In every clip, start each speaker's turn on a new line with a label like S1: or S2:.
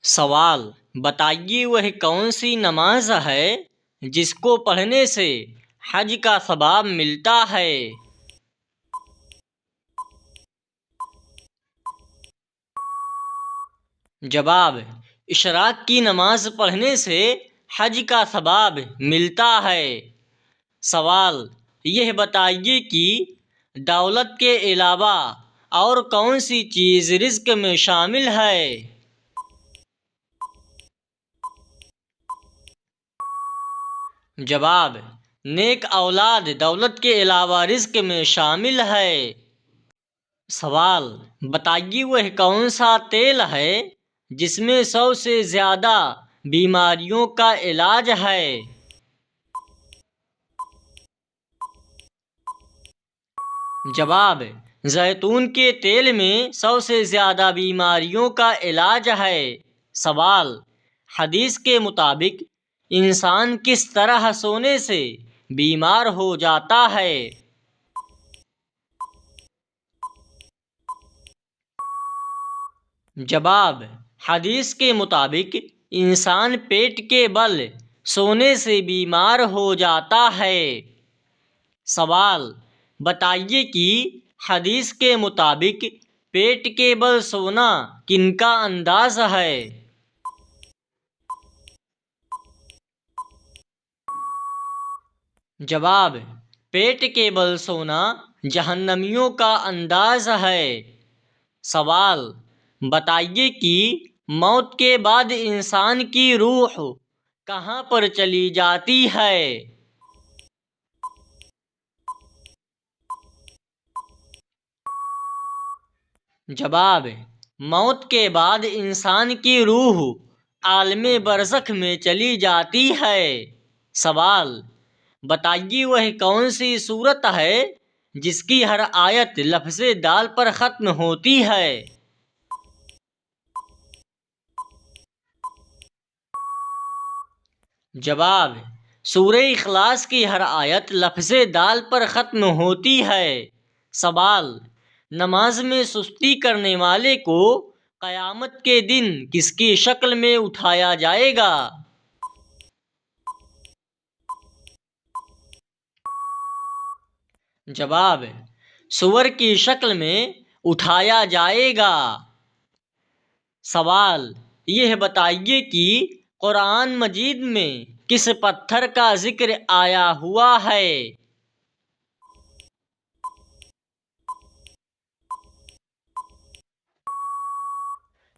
S1: سوال: بتائیے وہ کون سی نماز ہے جس کو پڑھنے سے حج کا ثواب ملتا ہے؟ جواب: اشراق کی نماز پڑھنے سے حج کا ثواب ملتا ہے۔ سوال: یہ بتائیے کہ دولت کے علاوہ اور کون سی چیز رزق میں شامل ہے؟ جواب: نیک اولاد دولت کے علاوہ رزق میں شامل ہے۔ سوال: بتائیے وہ کون سا تیل ہے جس میں 100 سے زیادہ بیماریوں کا علاج ہے؟ جواب: زیتون کے تیل میں 100 سے زیادہ بیماریوں کا علاج ہے۔ سوال: حدیث کے مطابق انسان کس طرح سونے سے بیمار ہو جاتا ہے؟ جواب: حدیث کے مطابق انسان پیٹ کے بل سونے سے بیمار ہو جاتا ہے۔ سوال: بتائیے کہ حدیث کے مطابق پیٹ کے بل سونا کن کا انداز ہے؟ جواب: پیٹ کے بل سونا جہنمیوں کا انداز ہے۔ سوال: بتائیے کہ موت کے بعد انسان کی روح کہاں پر چلی جاتی ہے؟ جواب: موت کے بعد انسان کی روح عالم برزخ میں چلی جاتی ہے۔ سوال: بتائیے وہ کون سی سورت ہے جس کی ہر آیت لفظ دال پر ختم ہوتی ہے؟ جواب: سورہ اخلاص کی ہر آیت لفظ دال پر ختم ہوتی ہے۔ سوال: نماز میں سستی کرنے والے کو قیامت کے دن کس کی شکل میں اٹھایا جائے گا؟ جواب: سور کی شکل میں اٹھایا جائے گا۔ سوال: یہ بتائیے کہ قرآن مجید میں کس پتھر کا ذکر آیا ہوا ہے؟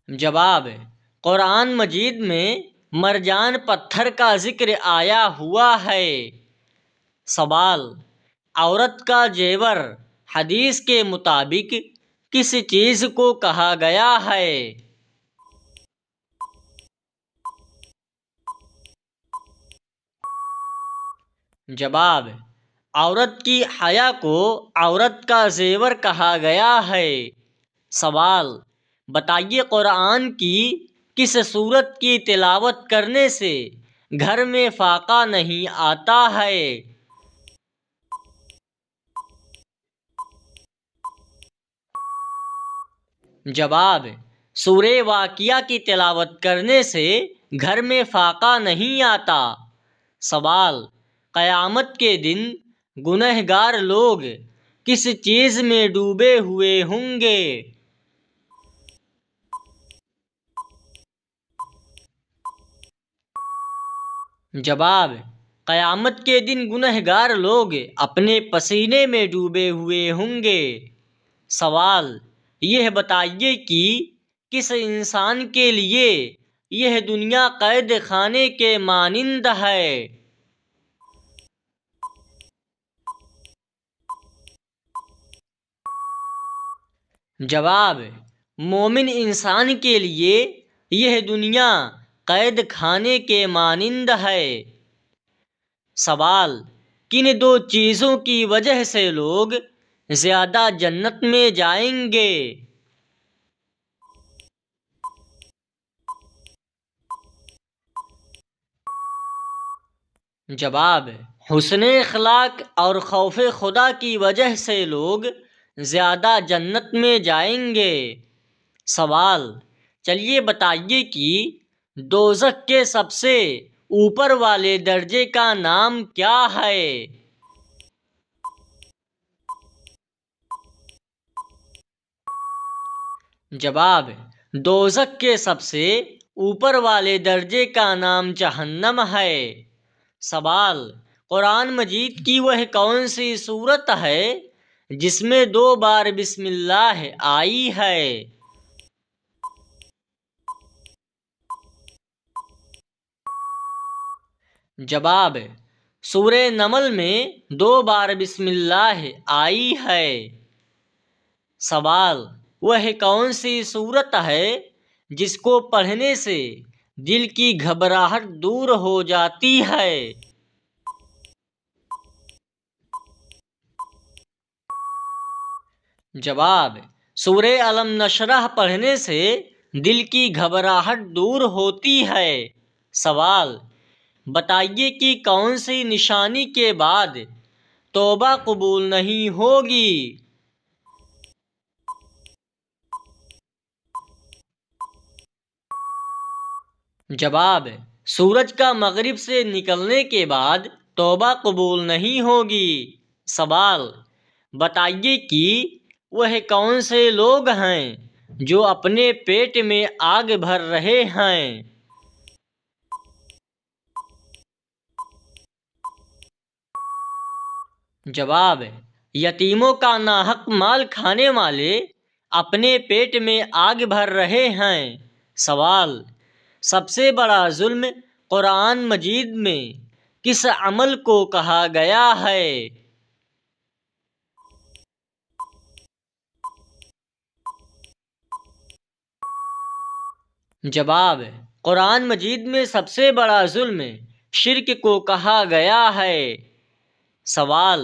S1: جواب: قرآن مجید میں مرجان پتھر کا ذکر آیا ہوا ہے۔ سوال: عورت کا زیور حدیث کے مطابق کس چیز کو کہا گیا ہے؟ جواب: عورت کی حیا کو عورت کا زیور کہا گیا ہے۔ سوال: بتائیے قرآن کی کس سورت کی تلاوت کرنے سے گھر میں فاقہ نہیں آتا ہے؟ جواب: سورہ واقعہ کی تلاوت کرنے سے گھر میں فاقہ نہیں آتا۔ سوال: قیامت کے دن گنہگار لوگ کس چیز میں ڈوبے ہوئے ہوں گے؟ جواب: قیامت کے دن گنہگار لوگ اپنے پسینے میں ڈوبے ہوئے ہوں گے۔ سوال: یہ بتائیے کہ کس انسان کے لیے یہ دنیا قید خانے کے مانند ہے؟ جواب: مومن انسان کے لیے یہ دنیا قید خانے کے مانند ہے۔ سوال: کن دو چیزوں کی وجہ سے لوگ زیادہ جنت میں جائیں گے؟ جواب: حسن اخلاق اور خوف خدا کی وجہ سے لوگ زیادہ جنت میں جائیں گے۔ سوال: چلیے بتائیے کہ دوزخ کے سب سے اوپر والے درجے کا نام کیا ہے؟ جواب: دوزخ کے سب سے اوپر والے درجے کا نام جہنم ہے۔ سوال: قرآن مجید کی وہ کون سی سورت ہے جس میں 2 بار بسم اللہ آئی ہے؟ جواب: سورہ نمل میں 2 بار بسم اللہ آئی ہے۔ سوال: وہ کون سی سورت ہے جس کو پڑھنے سے دل کی گھبراہٹ دور ہو جاتی ہے؟ جواب: سورہ الم نشرح پڑھنے سے دل کی گھبراہٹ دور ہوتی ہے۔ سوال: بتائیے کہ کون سی نشانی کے بعد توبہ قبول نہیں ہوگی؟ جواب: سورج کا مغرب سے نکلنے کے بعد توبہ قبول نہیں ہوگی۔ سوال: بتائیے کہ وہ کون سے لوگ ہیں جو اپنے پیٹ میں آگ بھر رہے ہیں؟ جواب: یتیموں کا ناحق مال کھانے والے اپنے پیٹ میں آگ بھر رہے ہیں۔ سوال: سب سے بڑا ظلم قرآن مجید میں کس عمل کو کہا گیا ہے؟ جواب: قرآن مجید میں سب سے بڑا ظلم شرک کو کہا گیا ہے۔ سوال: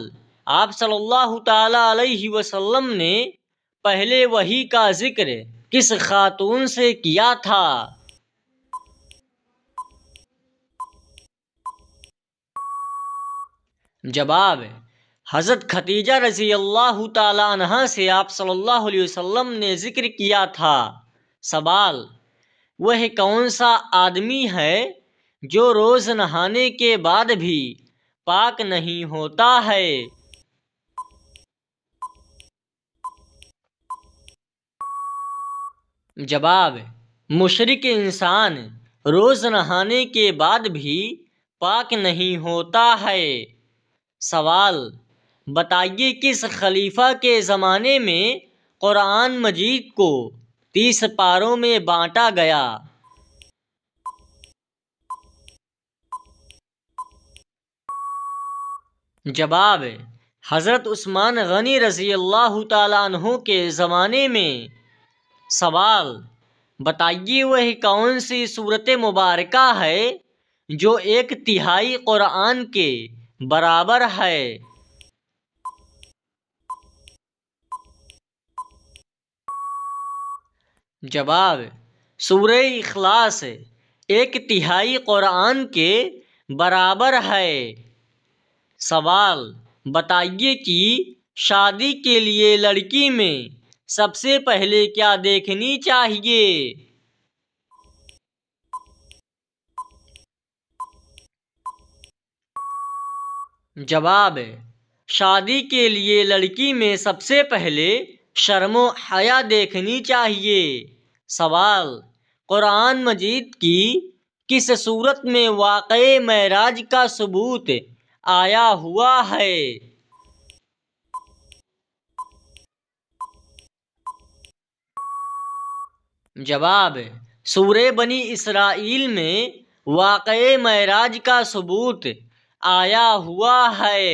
S1: آپ صلی اللہ تعالی علیہ وسلم نے پہلے وحی کا ذکر کس خاتون سے کیا تھا؟ جواب: حضرت خدیجہ رضی اللہ تعالی عنہا سے آپ صلی اللہ علیہ وسلم نے ذکر کیا تھا۔ سوال: وہ کون سا آدمی ہے جو روز نہانے کے بعد بھی پاک نہیں ہوتا ہے؟ جواب: مشرک انسان روز نہانے کے بعد بھی پاک نہیں ہوتا ہے۔ سوال: بتائیے کس خلیفہ کے زمانے میں قرآن مجید کو 30 پاروں میں بانٹا گیا؟ جواب: حضرت عثمان غنی رضی اللہ تعالیٰ عنہ کے زمانے میں۔ سوال: بتائیے وہ کون سی سورت مبارکہ ہے جو 1/3 قرآن کے برابر ہے؟ جواب: سورہ اخلاص 1/3 قرآن کے برابر ہے۔ سوال: بتائیے کہ شادی کے لیے لڑکی میں سب سے پہلے کیا دیکھنی چاہیے؟ جواب: شادی کے لیے لڑکی میں سب سے پہلے شرم و حیا دیکھنی چاہیے۔ سوال: قرآن مجید کی کس سورت میں واقعہ معراج کا ثبوت آیا ہوا ہے؟ جواب: سورہ بنی اسرائیل میں واقعہ معراج کا ثبوت آیا ہوا ہے۔